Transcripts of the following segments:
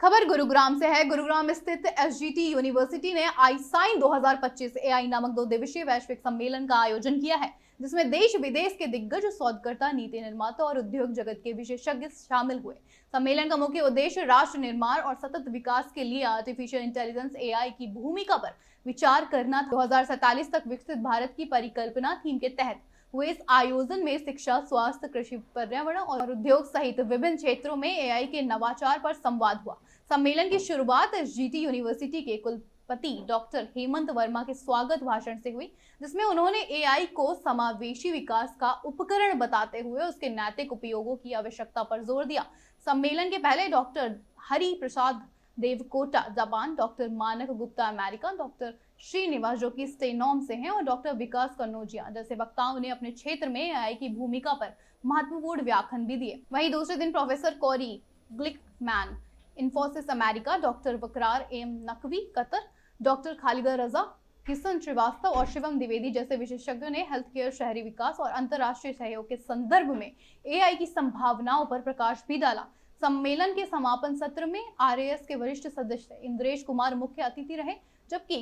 खबर गुरुग्राम से है। गुरुग्राम स्थित एसजीटी यूनिवर्सिटी ने आईसाइन 2025 एआई नामक 2 दिवसीय वैश्विक सम्मेलन का आयोजन किया है, जिसमें देश विदेश के दिग्गज शोधकर्ता, नीति निर्माता और उद्योग जगत के विशेषज्ञ शामिल हुए। सम्मेलन का मुख्य उद्देश्य राष्ट्र निर्माण और सतत विकास के लिए आर्टिफिशियल इंटेलिजेंस एआई की भूमिका पर विचार करना था। 2047 तक विकसित भारत की परिकल्पना थीम के तहत हुए इस आयोजन में शिक्षा, स्वास्थ्य, कृषि, पर्यावरण और उद्योग सहित विभिन्न क्षेत्रों में एआई के नवाचार पर संवाद हुआ। सम्मेलन की शुरुआत एसजीटी यूनिवर्सिटी के कुलपति डॉक्टर हेमंत वर्मा के स्वागत भाषण से हुई, जिसमें उन्होंने एआई को समावेशी विकास का उपकरण बताते हुए उसके नैतिक उपयोगों की आवश्यकता पर जोर दिया। सम्मेलन के पहले doctor Hari Prasad Devkota Japan, doctor मानक गुप्ता अमेरिका, डॉक्टर श्रीनिवास जो कि स्टेनॉम से हैं और डॉक्टर विकास कन्नौजिया जैसे वक्ताओं ने अपने क्षेत्र में एआई की भूमिका पर महत्वपूर्ण व्याख्यान भी दिए। वहीं दूसरे दिन professor Corey Glickman Infosys America, doctor Waqar M Naqvi Qatar, doctor Khalida Raza, Kishan Srivastava और शिवम द्विवेदी जैसे विशेषज्ञों ने हेल्थ केयर, शहरी विकास और अंतर्राष्ट्रीय सहयोग के संदर्भ में एआई की संभावनाओं पर प्रकाश भी डाला। सम्मेलन के समापन सत्र में आरएएस के वरिष्ठ सदस्य इंद्रेश कुमार मुख्य अतिथि रहे, जबकि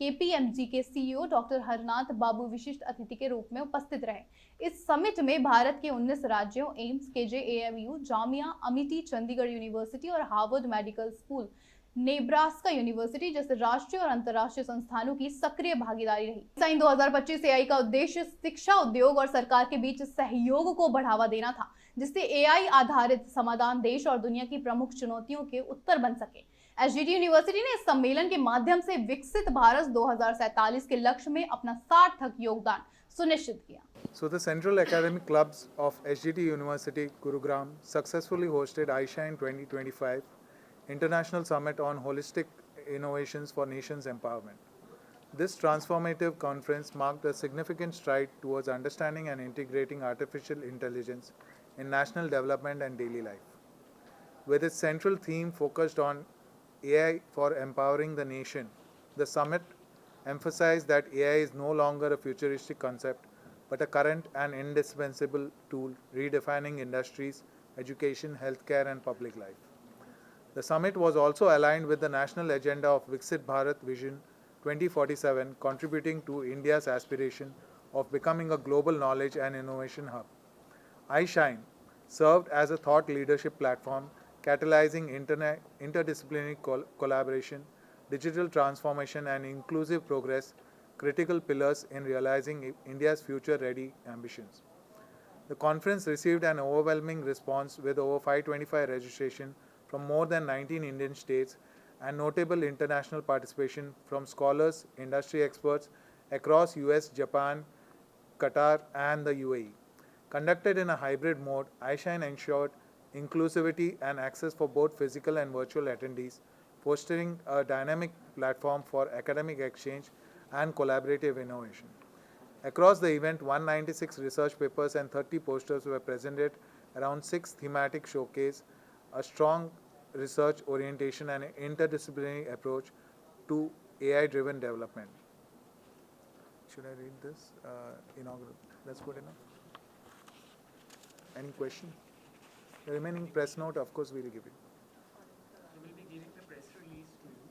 केपीएमजी के सीईओ डॉक्टर हरनाथ बाबू विशिष्ट अतिथि के रूप में उपस्थित रहे। इस समिट में भारत के 19 राज्यों, एम्स, केजेएमयू, जामिया अमिटी, चंडीगढ़ यूनिवर्सिटी और Harvard medical school, Nebraska university जैसे राष्ट्रीय और अंतर्राष्ट्रीय संस्थानों की सक्रिय भागीदारी रही। साइन 2025 एआई का उद्देश्य शिक्षा, उद्योग और सरकार के बीच सहयोग को बढ़ावा देना था, जिससे एआई आधारित समाधान देश और दुनिया की प्रमुख चुनौतियों के उत्तर बन सके। एसजीटी यूनिवर्सिटी ने इस सम्मेलन के माध्यम से विकसित भारत 2047 के लक्ष्य में अपना सार्थक योगदान सुनिश्चित किया। So the Central Academic Clubs of SGT University, Gurugram successfully hosted iShine 2025 International Summit on Holistic Innovations for Nations Empowerment. This transformative conference marked a significant stride towards understanding and integrating artificial intelligence in national development and daily life. With its central theme focused on AI for empowering the nation, the summit emphasized that AI is no longer a futuristic concept, but a current and indispensable tool redefining industries, education, healthcare, and public life. The summit was also aligned with the national agenda of Viksit Bharat Vision 2047, contributing to India's aspiration of becoming a global knowledge and innovation hub. iShine served as a thought leadership platform, catalyzing interdisciplinary collaboration, digital transformation, and inclusive progress, critical pillars in realizing India's future-ready ambitions. The conference received an overwhelming response with over 525 registration from more than 19 Indian states and notable international participation from scholars, industry experts across US, Japan, Qatar, and the UAE. Conducted in a hybrid mode, iShine ensured inclusivity and access for both physical and virtual attendees, fostering a dynamic platform for academic exchange and collaborative innovation. Across the event, 196 research papers and 30 posters were presented around 6 thematic showcase, a strong research orientation and interdisciplinary approach to AI-driven development. Should I read this inaugural? That's good enough. Any question? The remaining press note, of course, we will give you. We will be giving the press release to you.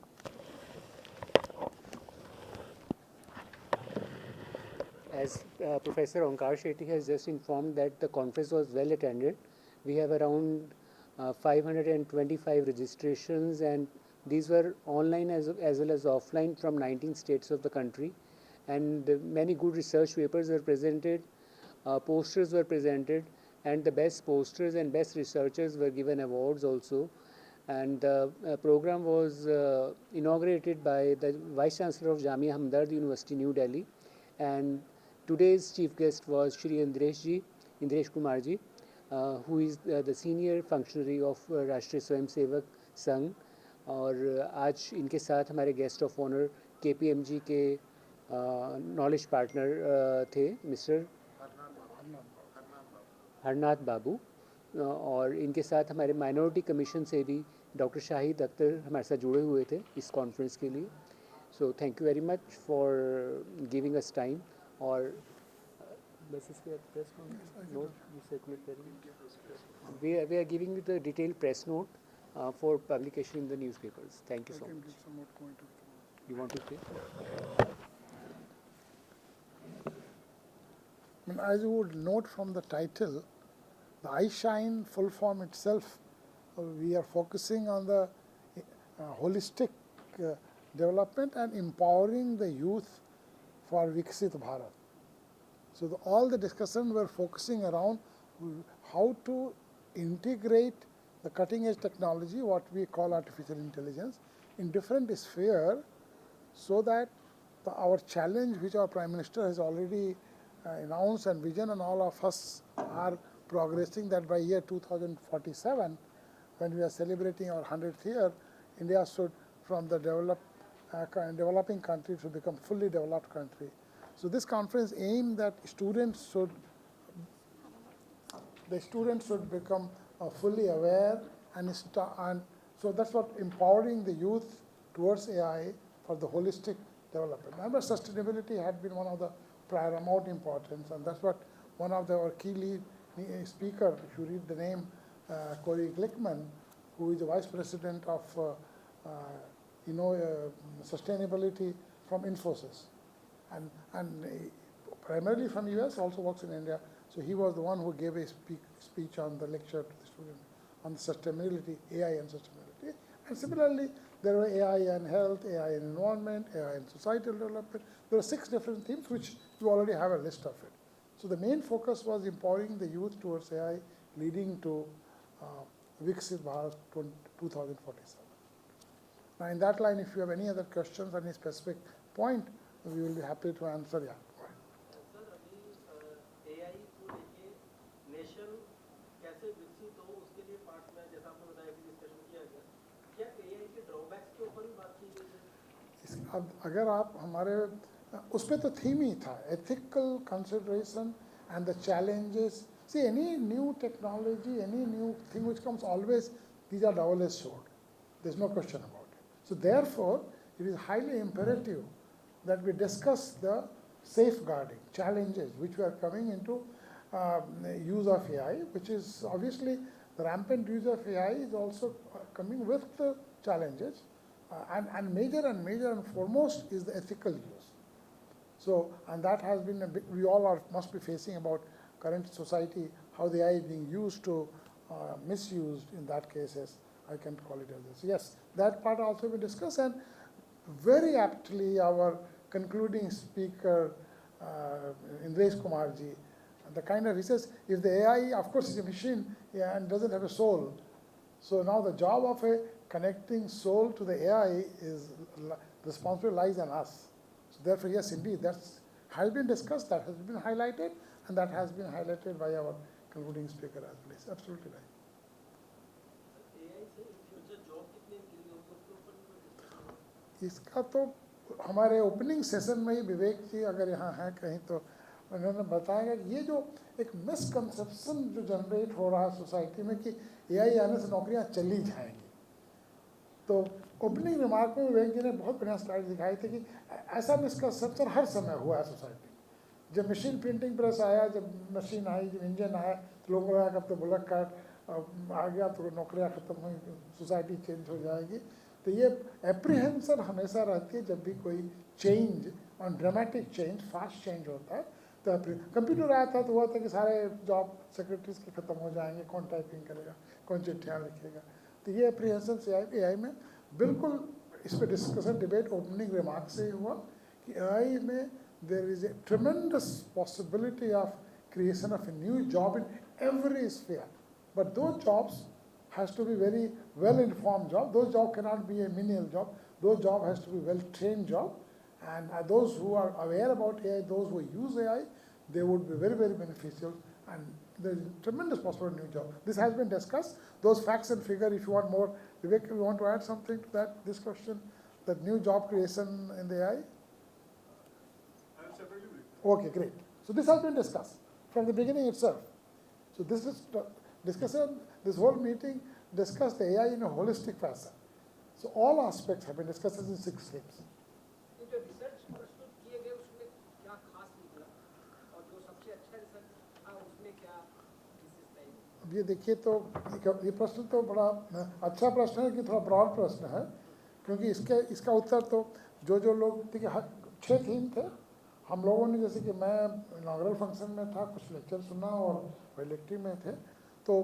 As Professor Onkar Shetty has just informed that the conference was well attended. We have around 525 registrations, and these were online as well as offline from 19 states of the country. And many good research papers were presented, posters were presented, and the best posters and best researchers were given awards also. And the program was inaugurated by the Vice Chancellor of Jamia Hamdard University, New Delhi. And today's chief guest was Shri Indresh Kumar ji, who is the senior functionary of राष्ट्रीय स्वयंसेवक संघ. और आज इनके साथ हमारे guest of honour KPMG के knowledge partner थे mister Harnath बाबू, और इनके साथ हमारे माइनॉरिटी कमीशन से भी डॉक्टर शाहिद अख्तर हमारे साथ जुड़े हुए थे इस कॉन्फ्रेंस के लिए. So thank you very much for giving us time. और बस इसके प्रेस नोट सर्कुलेट करेंगे. We are giving the detail press note for publication in the newspapers. Thank you so much. You want to say? I mean, as you would note from the title, the iShine full form itself, we are focusing on the holistic development and empowering the youth for Viksit Bharat. So all the discussion were focusing around how to integrate the cutting edge technology, what we call artificial intelligence, in different spheres, so that our challenge, which our Prime Minister has already announced and vision, and all of us are progressing, that by year 2047, when we are celebrating our 100th year, India should, from the developing country, to become fully developed country. So this conference aimed that the students should become fully aware, and so that's what empowering the youth towards AI for the holistic development. Remember, sustainability had been one of the paramount importance, and that's what one of our key lead speaker, if you read the name, Corey Glickman, who is the Vice President of sustainability from Infosys, and primarily from US, also works in India. So he was the one who gave a speech on the lecture to the student on sustainability, AI and sustainability. And similarly, there were AI and health, AI and environment, AI and societal development. There are 6 different themes, which you already have a list of it. So the main focus was empowering the youth towards AI, leading to Viksit Bharat 2047. Now, in that line, if you have any other questions, any specific point, we will be happy to answer. Yeah. Sir, अभी AI को लेके nation कैसे विकसित हो, उसके लिए part में जैसा आपने बताया कि डिस्कशन किया गया, क्या AI के ड्रॉबैक्स के ऊपर भी बात की गई है? अब अगर आप हमारे उस पर तो थीम ही था, ethical consideration and the challenges. See, any new technology, any new thing which comes, always these are double-edged sword. There's no question about it. So therefore, it is highly imperative that we discuss the safeguarding challenges which were coming into use of AI, which is obviously the rampant use of AI is also coming with the challenges, and major and foremost is the ethical use. So, and that has been a big, we all must be facing about current society, how the AI is being used to misused in that cases. I can call it as this. Yes, that part also we discuss, and very aptly our concluding speaker, Indresh Kumarji, the kind of research, if the AI, of course, is a machine, yeah, and doesn't have a soul. So now the job of a connecting soul to the AI is, the responsibility lies on us. So therefore, yes, indeed, that has been discussed, that has been highlighted, and that has been highlighted by our concluding speaker as well. It's absolutely right. AI से future job कितनी मिलेगी उसके ऊपर भी कोई discussion हो? इसका तो हमारे ओपनिंग सेशन में ही विवेक जी अगर यहाँ हैं कहीं तो उन्होंने बताया कि ये जो एक मिसकंसेप्शन जो जनरेट हो रहा है सोसाइटी में कि एआई आने से नौकरियाँ चली जाएंगी, तो ओपनिंग रिमार्क में विवेक जी ने बहुत बढ़िया स्लाइड दिखाई थी कि ऐसा मिसकंसेप्शन हर समय हुआ है सोसाइटी में। जब मशीन प्रिंटिंग प्रेस आया, जब मशीन आई, जब इंजन आया, तो लोगों को लगा कि अब तो बुलेट कार्ड आ गया तो नौकरियाँ खत्म हुई, सोसाइटी चेंज हो जाएगी। तो ये एप्रीहेंशन हमेशा रहती है जब भी कोई चेंज और ड्रामेटिक चेंज, फास्ट चेंज होता है। तो कंप्यूटर आया था तो हुआ था कि सारे जॉब सेक्रेटरीज के ख़त्म हो जाएंगे, कौन टाइपिंग करेगा, कौन चिट्ठियाँ लिखेगा। तो ये एप्रीहेंशन से AI में बिल्कुल इस पर डिस्कशन डिबेट ओपनिंग रिमार्क से हुआ कि AI में there is a tremendous possibility of creation of a new job in every sphere. But those jobs has to be very well-informed job. Those jobs cannot be a menial job. Those job has to be well-trained job. And those who are aware about AI, those who use AI, they would be very, very beneficial. And there is tremendous possibility of new job. This has been discussed. Those facts and figure, if you want more, Vivek, you want to add something to that, this question, that new job creation in the AI? Okay, great. So this has been discussed from the beginning itself. So this is discussion, this whole meeting discussed the AI in a holistic fashion. So all aspects have been discussed in 6 steps. जो research प्रस्तुत किए गए उसमें क्या खास निकला और जो सबसे अच्छा रिसर्च था उसमें क्या विशेषताएं? अब ये देखिए तो ये प्रश्न तो बड़ा अच्छा प्रश्न है कि थोड़ा ब्रॉड प्रश्न है, क्योंकि इसका उत्तर तो जो लोग, देखिए 6 थीम थे। हम लोगों ने, जैसे कि मैं इनॉग्रल फंक्शन में था, कुछ लेक्चर सुना और इलेक्टिव में थे, तो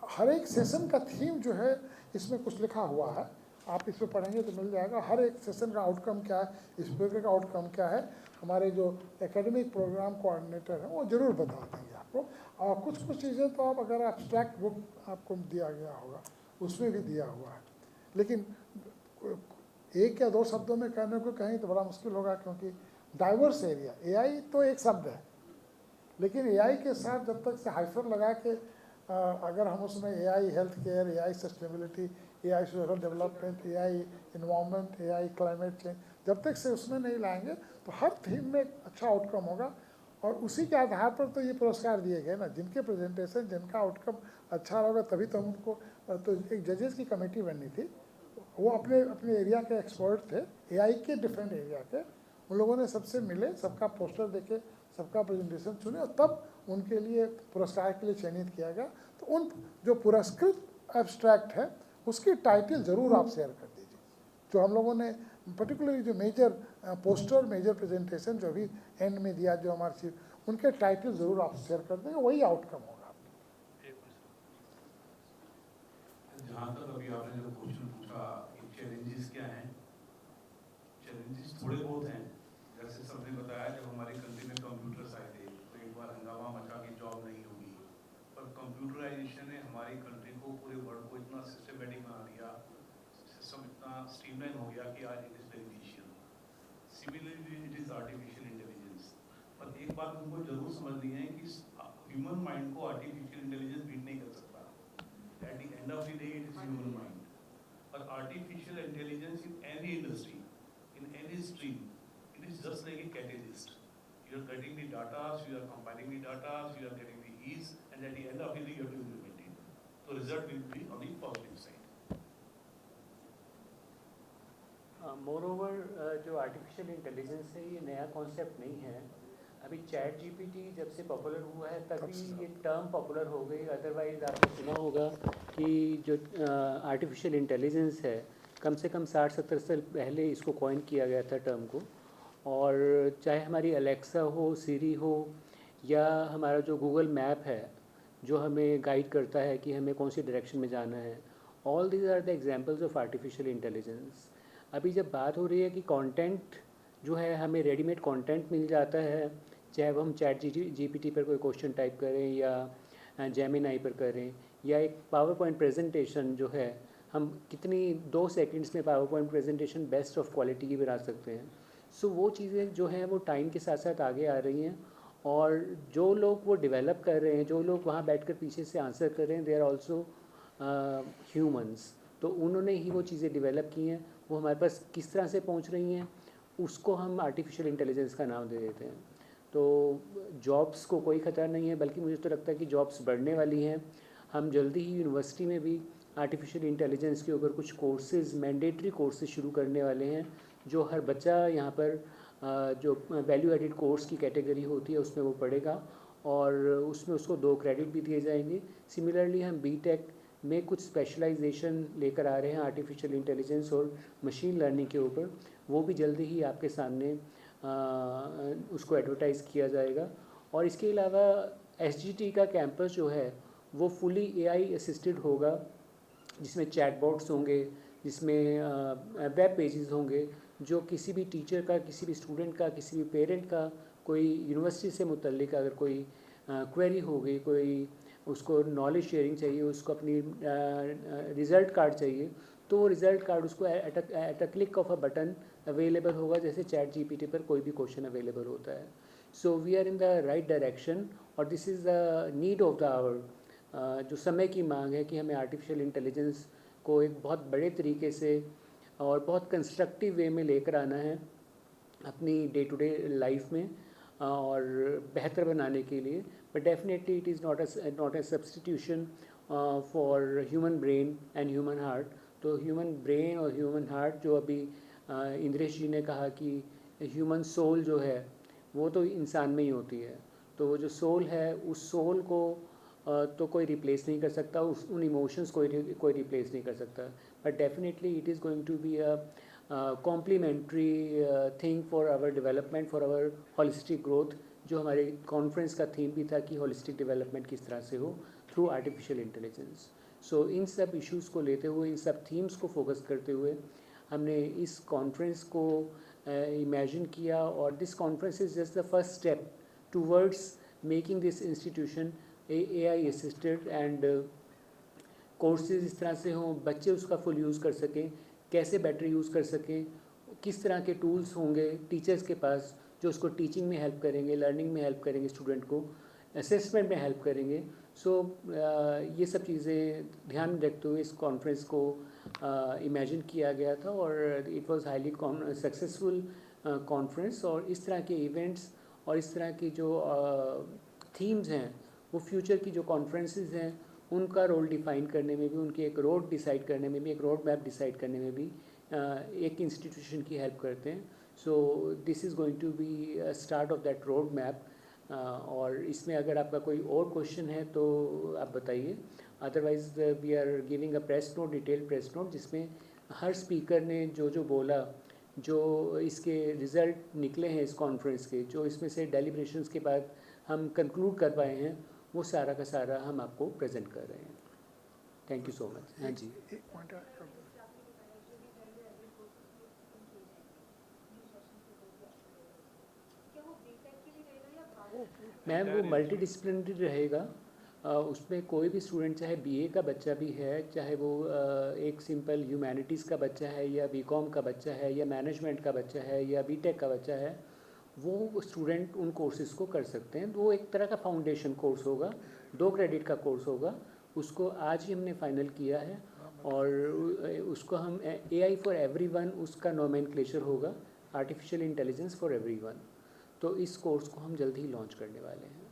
हर एक सेशन का थीम जो है इसमें कुछ लिखा हुआ है, आप इसमें पढ़ेंगे तो मिल जाएगा। हर एक सेशन का आउटकम क्या है, स्पीकर का आउटकम क्या है, हमारे जो एकेडमिक प्रोग्राम कोऑर्डिनेटर हैं वो ज़रूर बता देंगे आपको। और कुछ चीज़ें तो आप, अगर एब्स्ट्रैक्ट बुक आपको दिया गया होगा उसमें भी दिया हुआ है, लेकिन एक या दो शब्दों में कहने को कहीं तो बड़ा मुश्किल होगा, क्योंकि डाइवर्स एरिया, एआई तो एक शब्द है, लेकिन एआई के साथ जब तक से हाइफर लगा के अगर हम उसमें AI health care, AI sustainability, AI social development, AI environment, AI climate change, जब तक से उसमें नहीं लाएंगे तो हर थीम में एक अच्छा आउटकम होगा। और उसी के आधार पर तो ये पुरस्कार दिए गए ना, जिनके प्रेजेंटेशन, जिनका आउटकम अच्छा होगा तभी तो हम उनको, तो एक जजेस की कमेटी बननी थी, वो अपने अपने एरिया के एक्सपर्ट थे, एआई के डिफरेंट एरिया के, उन लोगों ने सबसे मिले, सबका पोस्टर देखे, सबका प्रेजेंटेशन सुने और तब उनके लिए पुरस्कार के लिए चयनित किया गया। तो उन जो पुरस्कृत एब्स्ट्रैक्ट है उसकी टाइटल ज़रूर आप शेयर कर दीजिए। जो हम लोगों ने पर्टिकुलरली जो मेजर पोस्टर, मेजर प्रेजेंटेशन जो भी एंड में दिया, जो हमारे चीज, उनके टाइटल ज़रूर आप शेयर कर देंगे, वही आउटकम होगा। जहाँ तक अभी आपने जो क्वेश्चन पूछा कि चैलेंजेस क्या हैं, चैलेंजेस थोड़े बहुत हैं। जैसे सबने बताया, जब हमारी कंट्री में कंप्यूटर्स आए थे तो एक बार हंगामा मचा कि जॉब नहीं होगी, पर कंप्यूटराइजेशन ने हमारी कंट्री को, पूरे वर्ल्ड को इतना सिस्टमेटिक बना दिया, सिस्टम इतना स्ट्रीमलाइन हो गया कि आज it is beneficial. Similarly it is artificial intelligence. पर एक बात उनको जरूर समझनी है कि ह्यूमन माइंड को आर्टिफिशियल इंटेलिजेंस बीट नहीं कर सकता। At the end of the day, it is human mind. But artificial intelligence in any industry, in any stream, it is just like a catalyst. You are getting the data, you are compiling the data, you are getting the ease, and at the end of the day, you have to implement it. So result will be on the positive side. Moreover जो artificial intelligence है ये नया concept नहीं है। अभी chat GPT जब से popular हुआ है तभी ये टर्म पॉपुलर हो गई। अदरवाइज़ आपने सुना होगा कि जो आर्टिफिशियल इंटेलिजेंस है, कम से कम 60-70 साल पहले इसको कॉइन किया गया था टर्म को। और चाहे हमारी अलेक्सा हो, सीरी हो, या हमारा जो गूगल मैप है जो हमें गाइड करता है कि हमें कौन सी डायरेक्शन में जाना है, all these are the examples of artificial intelligence. अभी जब बात हो रही है कि कंटेंट जो है, हमें रेडीमेड कंटेंट मिल जाता है, चाहे वो हम चैट जीपीटी पर कोई क्वेश्चन टाइप करें या जेमिनाई पर करें, या एक पावर पॉइंट प्रेजेंटेशन जो है, हम कितनी 2 सेकंड्स में power point presentation best of quality की बना सकते हैं। सो वो चीज़ें जो हैं वो टाइम के साथ साथ आगे आ रही हैं, और जो लोग वो डेवलप कर रहे हैं, जो लोग वहाँ बैठकर पीछे से आंसर कर रहे हैं, दे आर ऑल्सो ह्यूमंस। तो उन्होंने ही वो चीज़ें डेवलप की हैं, वो हमारे पास किस तरह से पहुँच रही हैं उसको हम आर्टिफिशियल इंटेलिजेंस का नाम दे देते हैं। तो जॉब्स को कोई ख़तरा नहीं है, बल्कि मुझे तो लगता है कि जॉब्स बढ़ने वाली हैं। हम जल्दी ही यूनिवर्सिटी में भी आर्टिफिशियल इंटेलिजेंस के ऊपर कुछ कोर्सेज़, मैंडेटरी कोर्सेज़ शुरू करने वाले हैं, जो हर बच्चा यहाँ पर जो वैल्यू एडिड कोर्स की कैटेगरी होती है उसमें वो पढ़ेगा, और उसमें उसको 2 क्रेडिट भी दिए जाएंगे। सिमिलरली हम बीटेक में कुछ स्पेशलाइजेशन लेकर आ रहे हैं आर्टिफिशियल इंटेलिजेंस और मशीन लर्निंग के ऊपर, वो भी जल्दी ही आपके सामने उसको एडवर्टाइज़ किया जाएगा। और इसके अलावा एसजीटी का कैंपस जो है वो फुली एआई असिस्टेड होगा, जिसमें चैटबॉट्स होंगे, जिसमें वेब पेजेस होंगे, जो किसी भी टीचर का, किसी भी स्टूडेंट का, किसी भी पेरेंट का, कोई यूनिवर्सिटी से मुतल्लिक अगर कोई क्वेरी हो गई, कोई उसको नॉलेज शेयरिंग चाहिए, उसको अपनी रिज़ल्ट कार्ड चाहिए, तो वो रिज़ल्ट कार्ड उसको at a click of a button available होगा, जैसे चैट जीपीटी पर कोई भी क्वेश्चन अवेलेबल होता है। So we are in the right direction, और this is the need of the hour. जो समय की मांग है कि हमें आर्टिफिशियल इंटेलिजेंस को एक बहुत बड़े तरीके से और बहुत कंस्ट्रक्टिव वे में लेकर आना है अपनी डे टू डे लाइफ में, और बेहतर बनाने के लिए। But definitely it is not a substitution for human brain and human heart. तो ह्यूमन ब्रेन और ह्यूमन हार्ट, जो अभी इंद्रेश जी ने कहा कि ह्यूमन सोल जो है वो तो इंसान में ही होती है, तो वो जो सोल है उस सोल को तो कोई रिप्लेस नहीं कर सकता, उन इमोशंस कोई रिप्लेस नहीं कर सकता, but definitely it is going to be a complementary thing for our development, for our holistic growth, जो हमारे कॉन्फ्रेंस का थीम भी था कि होलिस्टिक डेवलपमेंट किस तरह से हो थ्रू आर्टिफिशियल इंटेलिजेंस। सो इन सब इश्यूज़ को लेते हुए, इन सब थीम्स को फोकस करते हुए हमने इस कॉन्फ्रेंस को इमेजिन किया, और this conference is just the first step towards making this institution AI assisted and courses इस तरह से हों बच्चे उसका फुल यूज़ कर सकें, कैसे बेटर यूज़ कर सकें, किस तरह के टूल्स होंगे टीचर्स के पास जो उसको टीचिंग में हेल्प करेंगे, लर्निंग में हेल्प करेंगे, स्टूडेंट को असेसमेंट में हेल्प करेंगे। सो ये सब चीज़ें ध्यान में रखते हुए इस कॉन्फ्रेंस को इमेजिन किया गया था, और it was highly successful conference. और इस तरह के इवेंट्स और इस तरह की जो थीम्स हैं वो फ्यूचर की जो कॉन्फ्रेंसेस हैं उनका रोल डिफ़ाइन करने में भी, उनकी एक रोड डिसाइड करने में भी, एक रोड मैप डिसाइड करने में भी एक इंस्टीट्यूशन की हेल्प करते हैं। So this is going to be start off that road map. और इसमें अगर आपका कोई और क्वेश्चन है तो आप बताइए, otherwise we are giving a press note, detail press note, जिसमें हर स्पीकर ने जो जो बोला, जो इसके रिज़ल्ट निकले हैं इस कॉन्फ्रेंस के, जो इसमें से डेलिब्रेशंस के बाद हम कंक्लूड कर पाए हैं, वो सारा का सारा हम आपको प्रेजेंट कर रहे हैं। Thank you so much. हाँ जी, एक पॉइंट मैम वो मल्टी डिसिप्लिनरी रहेगा। उसमें कोई भी स्टूडेंट, चाहे BA का बच्चा भी है, चाहे वो एक सिंपल ह्यूमैनिटीज़ का बच्चा है, या BCom का बच्चा है, या मैनेजमेंट का बच्चा है, या BTech का बच्चा है, वो स्टूडेंट उन कोर्सेज़ को कर सकते हैं। तो वो एक तरह का फाउंडेशन कोर्स होगा, 2 क्रेडिट का कोर्स होगा। उसको आज ही हमने फाइनल किया है, और उसको हम AI फॉर एवरीवन उसका नोमेनक्लेचर होगा, आर्टिफिशियल इंटेलिजेंस फॉर एवरीवन। तो इस कोर्स को हम जल्द ही लॉन्च करने वाले हैं।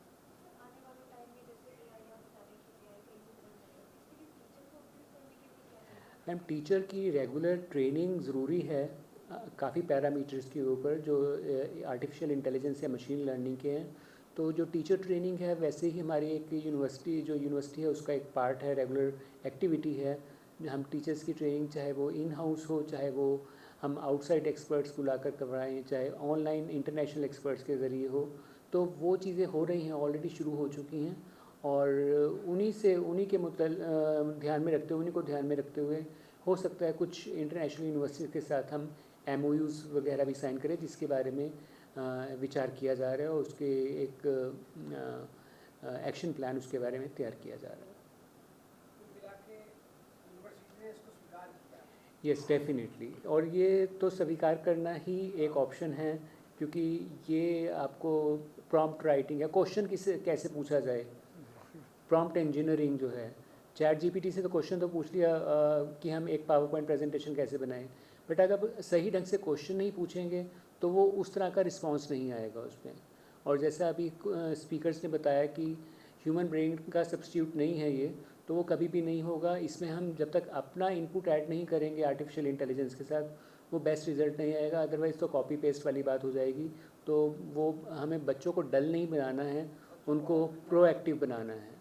मैम टीचर की रेगुलर ट्रेनिंग ज़रूरी है, काफ़ी पैरामीटर्स के ऊपर जो आर्टिफिशियल इंटेलिजेंस या मशीन लर्निंग के हैं। तो जो टीचर ट्रेनिंग है, वैसे ही हमारी एक यूनिवर्सिटी है उसका एक पार्ट है, रेगुलर एक्टिविटी है। हम टीचर्स की ट्रेनिंग, चाहे वो इन हाउस हो, चाहे वो हम आउटसाइड एक्सपर्ट्स बुलाकर करवाएं, चाहे ऑनलाइन इंटरनेशनल एक्सपर्ट्स के ज़रिए हो, तो वो चीज़ें हो रही हैं, ऑलरेडी शुरू हो चुकी हैं। और उन्हीं के ध्यान में रखते हुए, उन्हीं को ध्यान में रखते हुए हो सकता है कुछ इंटरनेशनल यूनिवर्सिटी के साथ हम MOUs वगैरह भी साइन करें, जिसके बारे में विचार किया जा रहा है, और उसके एक एक्शन प्लान उसके बारे में तैयार किया जा रहा है। यस डेफिनेटली, और ये तो स्वीकार करना ही एक ऑप्शन है, क्योंकि ये आपको प्रॉम्प्ट राइटिंग या क्वेश्चन कैसे पूछा जाए, प्रॉम्प्ट इंजीनियरिंग जो है, ChatGPT से तो क्वेश्चन तो पूछ लिया कि हम एक पावर पॉइंट प्रेजेंटेशन कैसे बनाएं, बट अगर सही ढंग से क्वेश्चन नहीं पूछेंगे तो वो उस तरह का रिस्पांस नहीं आएगा उसमें। और जैसा अभी स्पीकर्स ने बताया कि ह्यूमन ब्रेन का सब्स्टिट्यूट नहीं है ये, तो वो कभी भी नहीं होगा। इसमें हम जब तक अपना इनपुट ऐड नहीं करेंगे आर्टिफिशियल इंटेलिजेंस के साथ, वो बेस्ट रिजल्ट नहीं आएगा। अदरवाइज़ तो कॉपी पेस्ट वाली बात हो जाएगी। तो वो हमें बच्चों को डल नहीं बनाना है, उनको प्रोएक्टिव बनाना है,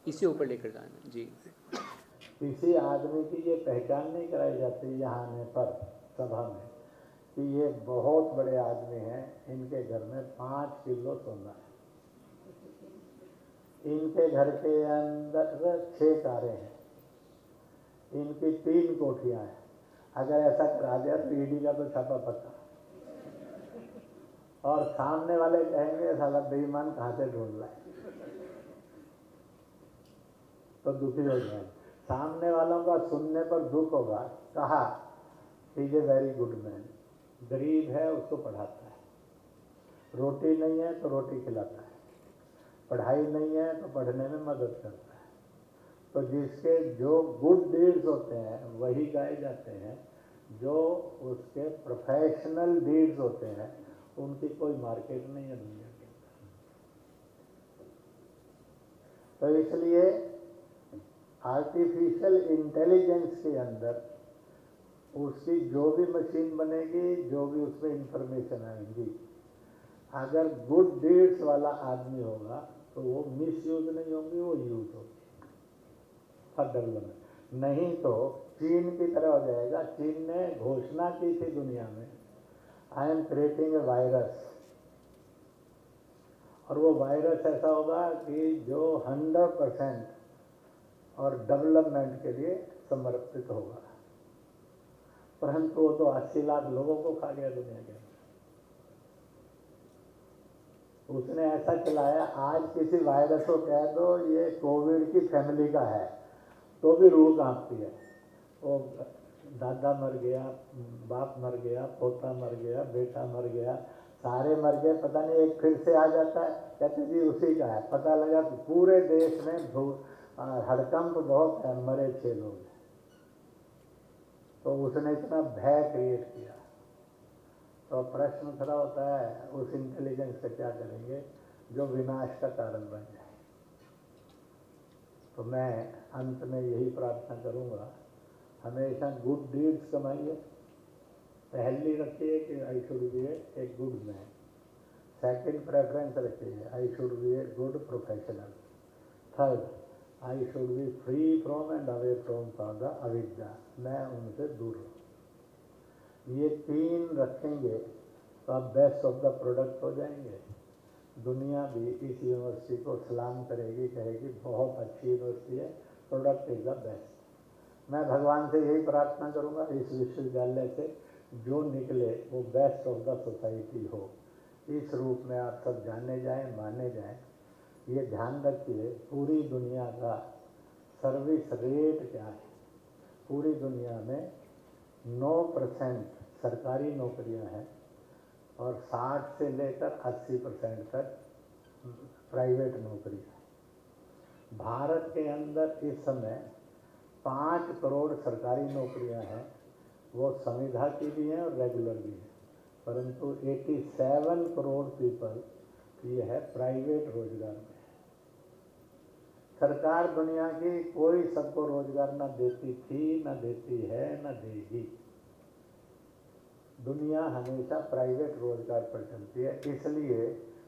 इसी ऊपर लेकर जाना। जी, किसी आदमी की ये पहचान नहीं कराई जाती यहाँ आने पर सभा में कि ये बहुत बड़े आदमी हैं, इनके घर में 5 किलो सोना है, इनके घर के अंदर 6 कारें हैं, इनकी 3 कोठियाँ हैं। अगर ऐसा करा दिया तो ईडी का तो छापा पक्का, और सामने वाले कहेंगे साला बेईमान कहाँ से ढूंढ लाए, तो दुखी हो जाए। सामने वालों का सुनने पर दुख होगा, कहा is a very good man, गरीब है उसको पढ़ाता है, रोटी नहीं है तो रोटी खिलाता है, पढ़ाई नहीं है तो पढ़ने में मदद करता है। तो जिसके जो गुड डीड्स होते हैं वही गाए जाते हैं, जो उसके प्रोफेशनल डीड्स होते हैं उनकी कोई मार्केट नहीं है दुनिया के अंदर। तो इसलिए आर्टिफिशियल इंटेलिजेंस के अंदर उसकी जो भी मशीन बनेगी, जो भी उसमें इंफॉर्मेशन आएंगी, अगर गुड डीड्स वाला आदमी होगा तो वो मिस यूज नहीं होंगी, वो यूज होगी फॉर डेवलपमेंट। नहीं तो चीन की तरह हो जाएगा। चीन ने घोषणा की थी दुनिया में, I am creating a virus, और वो वायरस ऐसा होगा कि जो 100% और डेवलपमेंट के लिए समर्पित होगा। परंतु वो तो 80 लाख लोगों को खा गया दुनिया के अंदर। उसने ऐसा चलाया, आज किसी वायरस को कह दो ये कोविड की फैमिली का है तो भी रूह कांपती है। वो दादा मर गया, बाप मर गया, पोता मर गया, बेटा मर गया, सारे मर गए, पता नहीं एक फिर से आ जाता है, कहते जी उसी का है। पता लगा कि पूरे देश में हड़कंप बहुत है, मरे 6 लोग हैं। तो उसने इतना भय क्रिएट किया। तो प्रश्न खड़ा होता है उस इंटेलिजेंस से क्या करेंगे जो विनाश का कारण बन जाए। तो मैं अंत में यही प्रार्थना करूंगा, हमेशा गुड डीड्स कमाइए। पहली रखिए कि I should be a good man. Second preference रखिए, I should be a good professional. Third, I should be free from and away from the अविद्या, मैं उनसे दूर हूँ। ये 3 रखेंगे तो आप बेस्ट ऑफ द प्रोडक्ट हो जाएंगे। दुनिया भी इस यूनिवर्सिटी को सलाम करेगी, कहेगी बहुत अच्छी यूनिवर्सिटी है, प्रोडक्ट इज द बेस्ट। मैं भगवान से यही प्रार्थना करूँगा इस विश्वविद्यालय से जो निकले वो बेस्ट ऑफ द सोसाइटी हो। इस रूप में आप सब जाने जाएं, माने जाएं। ये ध्यान रखिए, पूरी दुनिया का सर्विस रेट क्या है। पूरी दुनिया में 9% सरकारी नौकरियां हैं और 60 से लेकर 80% तक प्राइवेट नौकरियां। भारत के अंदर इस समय 5 करोड़ सरकारी नौकरियां हैं, वो संविदा की भी हैं और रेगुलर भी हैं। परंतु 87 करोड़ पीपल ये है प्राइवेट रोजगार में। सरकार दुनिया की कोई सबको रोजगार ना देती थी, ना देती है, ना देगी। दुनिया हमेशा प्राइवेट रोजगार पर चलती है। इसलिए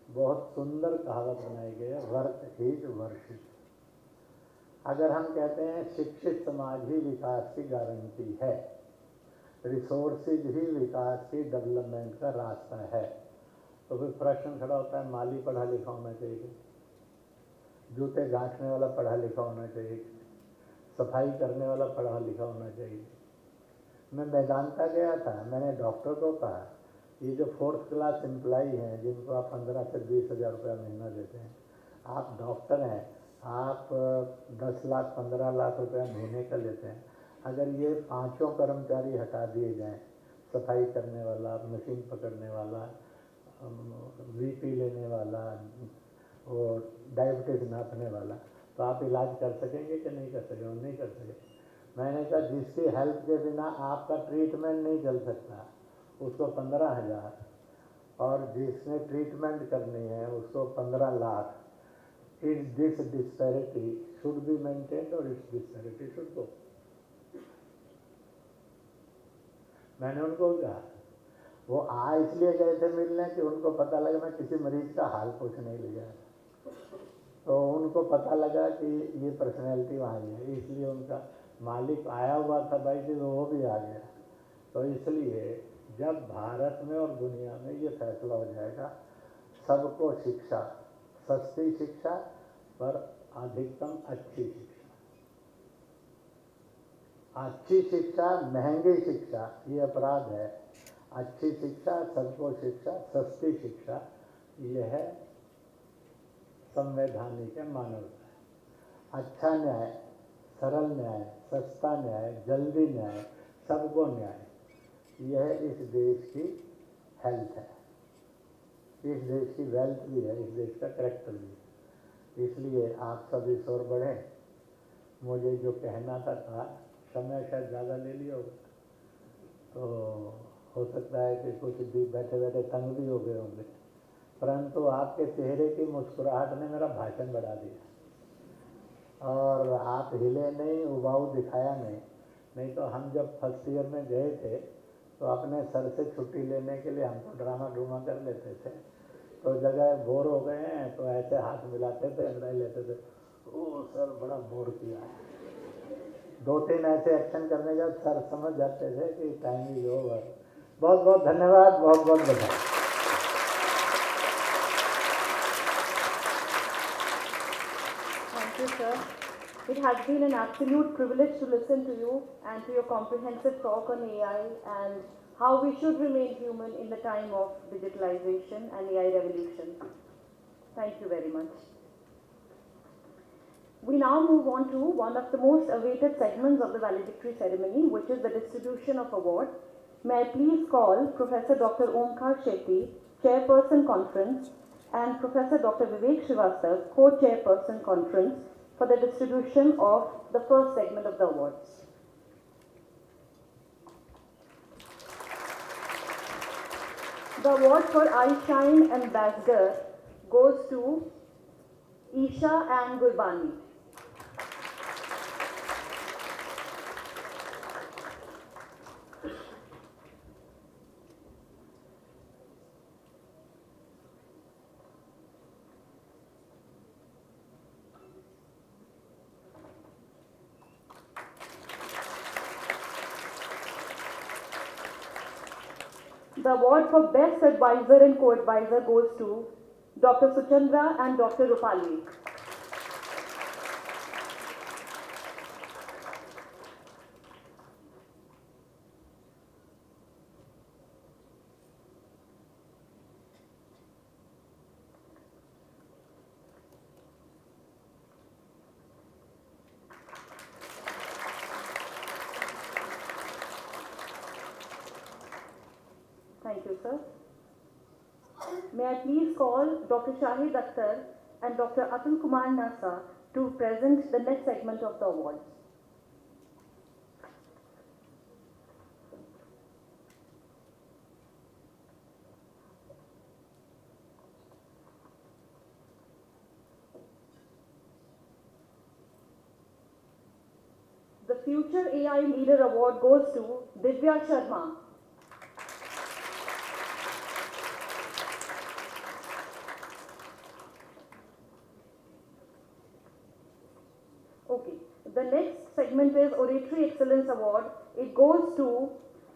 बहुत सुंदर कहावत बनाई गई है, वर्क इज वर्शिप। अगर हम कहते हैं शिक्षित समाज ही विकास की गारंटी है, रिसोर्सेज ही विकास की डेवलपमेंट का रास्ता है, तो फिर प्रश्न खड़ा होता है माली पढ़ा लिखा होना चाहिए, जूते गांठने वाला पढ़ा लिखा होना चाहिए, सफाई करने वाला पढ़ा लिखा होना चाहिए। मैं वेदांता गया था, मैंने डॉक्टर को कहा ये जो 4th क्लास एम्प्लॉई हैं जिनको आप 15 से 20 हज़ार रुपया महीना देते हैं, आप डॉक्टर हैं, आप 10 लाख 15 लाख रुपया महीने का लेते हैं। अगर ये 5 कर्मचारी हटा दिए जाएं, सफाई करने वाला, मशीन पकड़ने वाला, बीपी लेने वाला और डायबिटीज नापने वाला, तो आप इलाज कर सकेंगे कि नहीं कर सकेंगे? नहीं कर सकेंगे। मैंने कहा जिसकी हेल्प के बिना आपका ट्रीटमेंट नहीं चल सकता उसको 15,000, और जिसने ट्रीटमेंट करनी है उसको 15 lakh. It's this disparity should be maintained और इट्स डिस्पैरिटी शुड गो। मैंने उनको कहा, वो आ इसलिए गए थे मिलने कि उनको पता लगा मैं किसी मरीज का हाल पूछने ले गया, तो उनको पता लगा कि ये पर्सनैलिटी वहाँ है, इसलिए उनका मालिक आया हुआ था भाई जी, वो भी आ गया। तो इसलिए जब भारत में और दुनिया में ये फैसला हो जाएगा सबको शिक्षा, सस्ती शिक्षा पर अधिकतम अच्छी शिक्षा, अच्छी शिक्षा महंगी शिक्षा ये अपराध है, अच्छी शिक्षा सबको शिक्षा, सस्ती शिक्षा ये है संवैधानिक है, मानवता। अच्छा न्याय, सरल न्याय, सस्ता न्याय, जल्दी न्याय, सबको न्याय, यह इस देश की हेल्थ है, इस देश की वेल्थ भी है, इस देश का कैरेक्टर भी है। इसलिए आप सब इस ओर बढ़ें। मुझे जो कहना था समय शायद ज़्यादा ले लिया होगा, तो हो सकता है कि कुछ भी बैठे बैठे तंग भी हो गए होंगे, परंतु आपके चेहरे की मुस्कुराहट ने मेरा भाषण बढ़ा दिया और आप हिले नहीं, उबाऊ दिखाया नहीं तो हम जब फर्स्ट ईयर में गए थे तो अपने सर से छुट्टी लेने के लिए हम तो ड्रामा कर लेते थे तो जगह बोर हो गए हैं तो ऐसे हाथ मिलाते थे, अंग्रेजी लेते थे, ओ सर बड़ा बोर किया है। 2-3 ऐसे एक्शन करने के बाद सर समझ जाते थे कि टाइम इज ओवर। बहुत बहुत धन्यवाद, बहुत बहुत बधाई। Thank you, sir. It has been an absolute privilege to listen to you and to your comprehensive talk on AI and how we should remain human in the time of digitalization and AI revolution. Thank you very much. We now move on to one of the most awaited segments of the valedictory ceremony, which is the distribution of awards. May I please call Professor Dr. Omkar Shetty, Chairperson Conference, and Professor Dr. Vivek Srivastav, Co-Chairperson Conference, for the distribution of the first segment of the awards. The award for iShine Ambassador goes to Isha and Gurbani. The award for Best Advisor and Co-Advisor goes to Dr. Suchandra and Dr. Rupali. Thank you, sir. May I please call Dr. Shahid Akhtar and Dr. Atul Kumar Nasa to present the next segment of the awards. The Future AI Leader Award goes to Divya Sharma. Okay, the next segment is Oratory Excellence Award. It goes to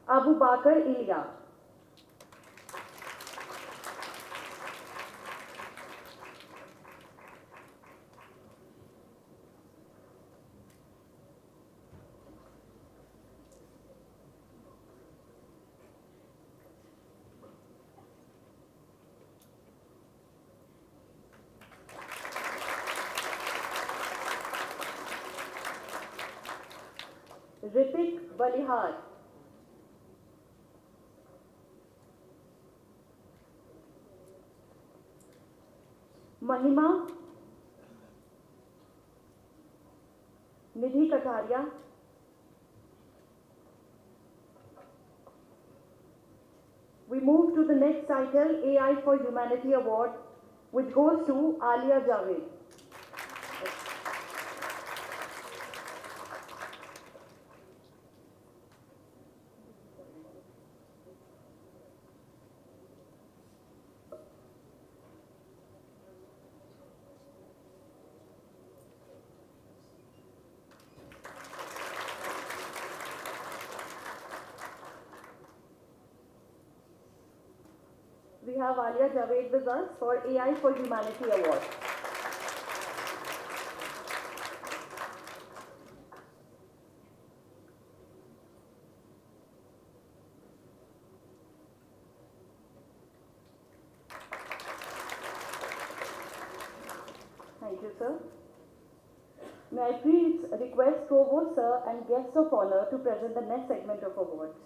Abu Bakr Ilya. Ritik Balihar. Mahima Nidhi Kataria. We move to the next title, AI for Humanity Award, which goes to Alia Javed. We have Alia Javed with us for AI for Humanity Award. Thank you, sir. May I please request Provost Sir and Guest of Honor to present the next segment of awards.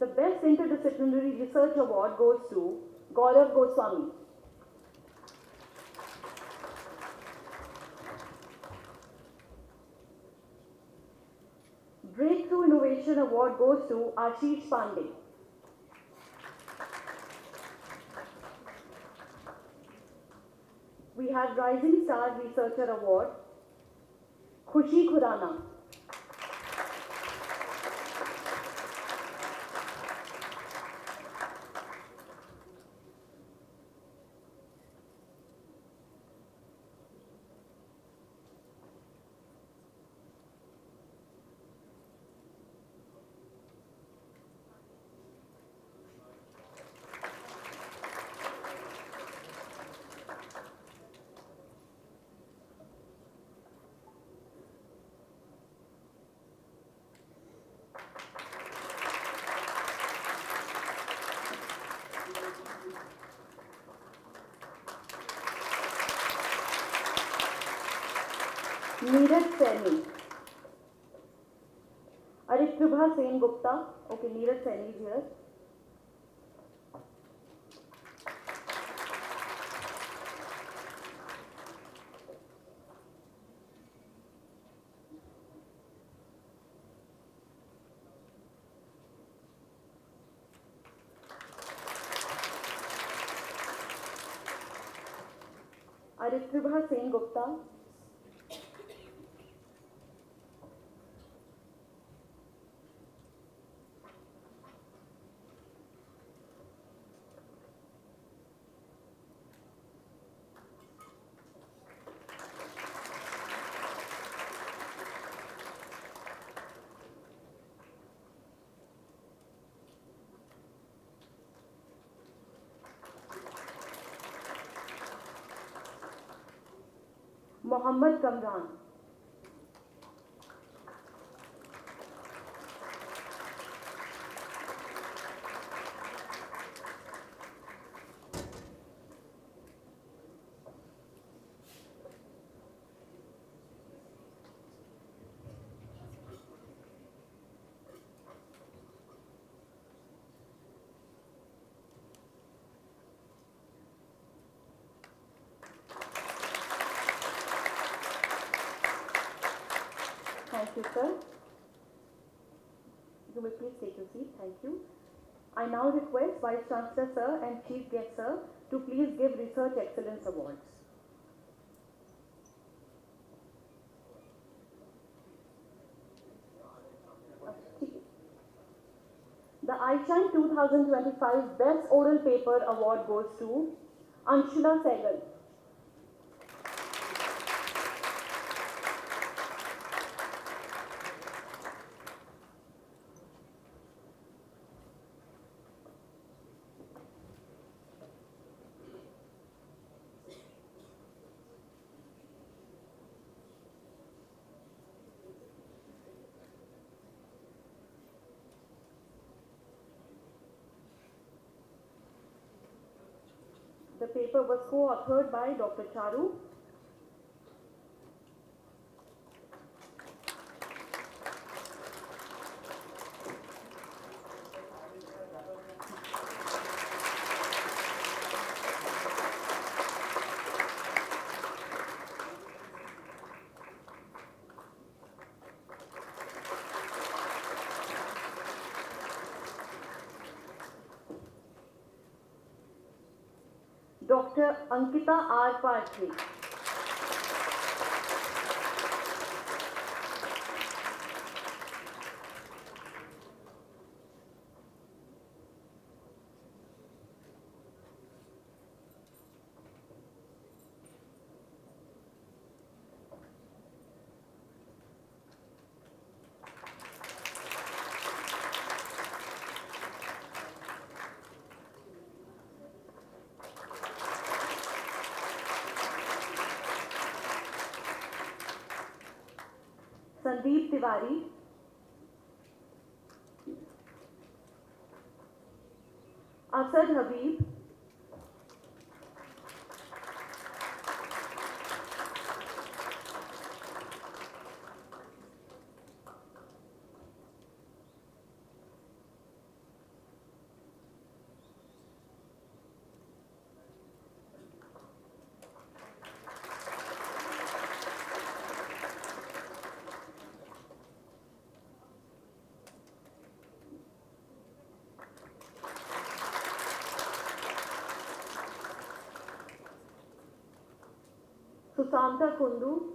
The Best Interdisciplinary Research Award goes to Gaurav Goswami. Breakthrough Innovation Award goes to Ashish Pandey. have Rising Star Researcher Award, Khushi Khurana. Neeraj Saini. Aritribha Sen Gupta. Okay, Neeraj Saini is here. Aritribha Sen Gupta. Mohammad Kamran. Thank you, sir. You may please take your seat. Thank you. I now request Vice Chancellor Sir and Chief Guest Sir to please give Research Excellence Awards. The iShine 2025 Best Oral Paper Award goes to Anshula Sehgal. The paper was co-authored by Dr. Charu. Dr. Ankita R. Partri. Sandeep Tiwari. Asad Habib. Susanta Kundu,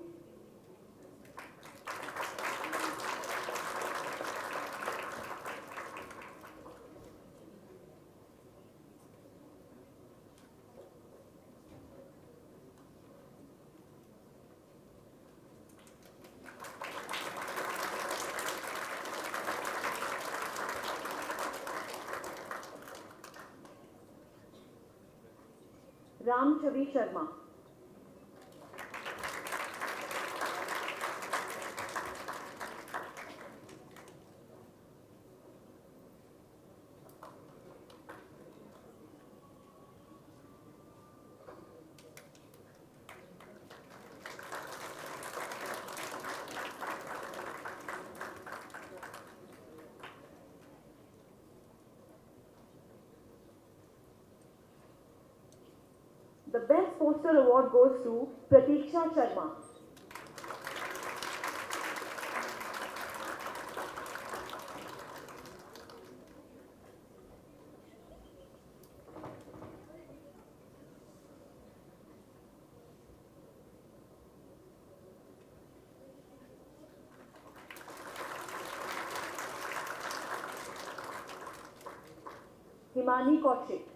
Ram Chavi Sharma. The Best Poster Award goes to Pratiksha Sharma. Himani Kaushik.